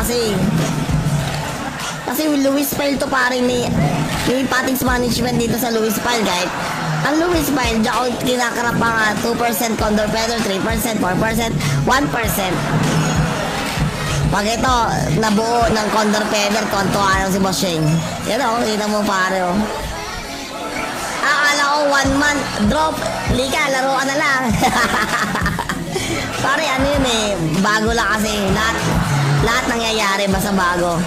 kasi. Kasi Luis Pile to pare may patings management dito sa Luis Pile, guys. Ang Luis Pile, diyan ako kinakarap ang 2% Condor Feather, 3%, 4%, 1%. Pag ito, nabuo ng Condor Feather, tontuwa lang si Boss Shane. Yan o, kita mo pare o. Akala ko 1 month drop. Lika, laruan na lang. Pare, ano yun eh, bago lang kasi. Lahat nangyayari basta bago.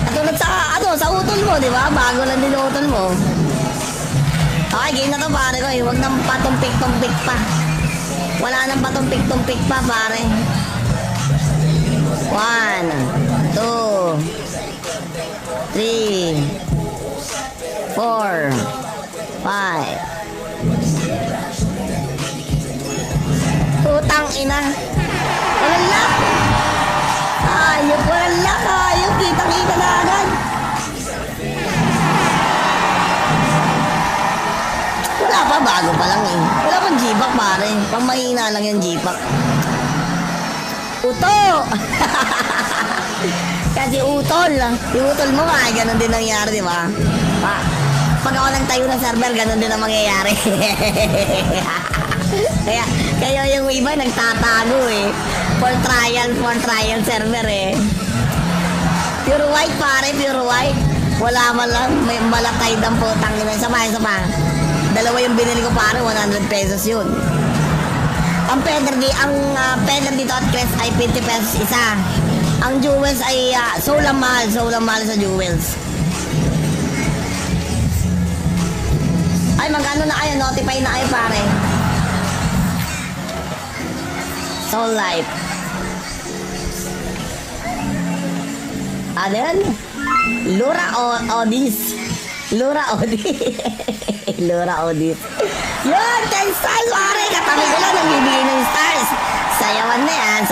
Katulad sa utol mo, di ba? Bago lang din utol mo. Okay, game na to pare ko eh. Huwag nang patumpik-tumpik pa. Wala nang patumpik-tumpik pa pare. 1, 2, 3, 4, 5. Putang ina. Walang lock. Ayop, walang lock. Ayop, kitang-kita na agad. Wala pa, bago pa lang eh. Wala pang G-Pack pare. Pang mahina lang yung G-Pack. Uto! Kasi utol. Yung utol mo nga, ganun din nangyari, di ba? Pag ako nagtayo ng server, ganun din ang mangyayari. Kaya yung iba nagtatago eh. For trial server eh. Pure white pare, pure white. Wala man lang, may malatay ng putang ina. Isa pa. Dalawa yung binili ko pare, 100 pesos yun. Ang feather dito at crest ay 50 pesos isa. Ang jewels ay solang mahal sa jewels. Ay, magkano na kayo? Notify na kayo pare. Soul Life. Ano yan? Lura Odis. Lura Odis. Yun, 10 stars pare. Katabi ko lang nagbibigay ng stars. Sayawan na yan.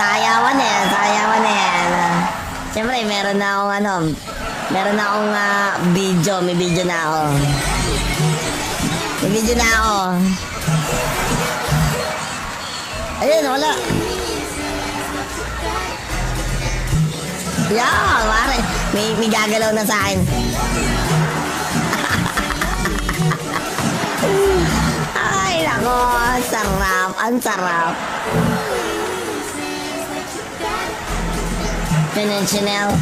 Siyempre, meron na akong video. May video na ako. Ayun, wala. Yeah, pare. May gagalaw na sa akin. Ay, nako. Sarap. Ang sarap. Chanel.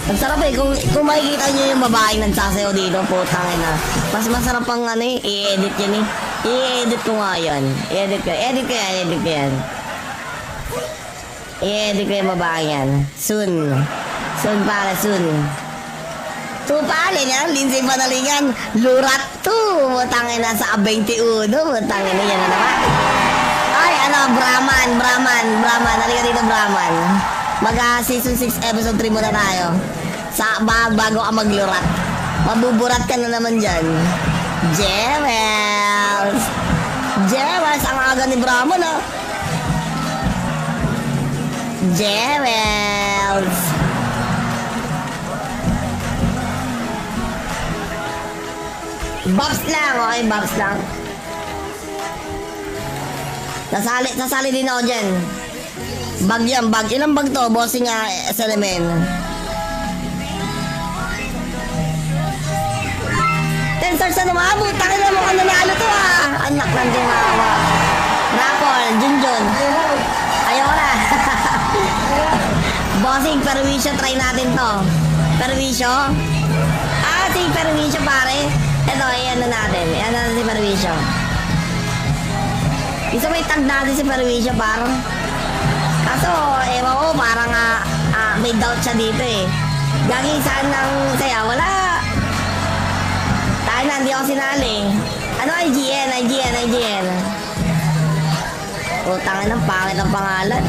Ang sarap eh, kung makikita nyo yung babaeng nagsasayaw dito, putang ina. Mas masarap ang ano eh, i-edit yan eh. I-edit ko nga yan. I-edit ko yan. I-edit ko yung babaeng yan. Soon pare. Pare niya, Lindsay Panalingan, Lurat 2, putang ina sa 21, putang ina yan na naman. Ay, Brahman. Halika dito, Brahman. Mag-season 6 episode 3 muna tayo. Bago ka maglurat. Mabuburat ka na naman dyan. Jewels, ang aga ni Brahman ah. Jewels. Babs lang, okay, babs lang. Sasali din ako dyan. Bag. Ilang bag to? Bossing SLMN. 10 stars na naman. Takin na mo kung nanalo to ah. Anak lang din makawa. Rapol, Junjun. Ayaw na. Bossing, perwisyo. Try natin to. Perwisyo. Si perwisyo pare. Ito, ayan na natin si perwisyo. Isa may tag natin si perwisyo parang. Kaso, ewan ko, parang may doubt siya dito eh. Gagi saan ng saya? Wala. Tayo na, hindi ako sinali. Ano IGN? Utang ng pangit ang pangalan.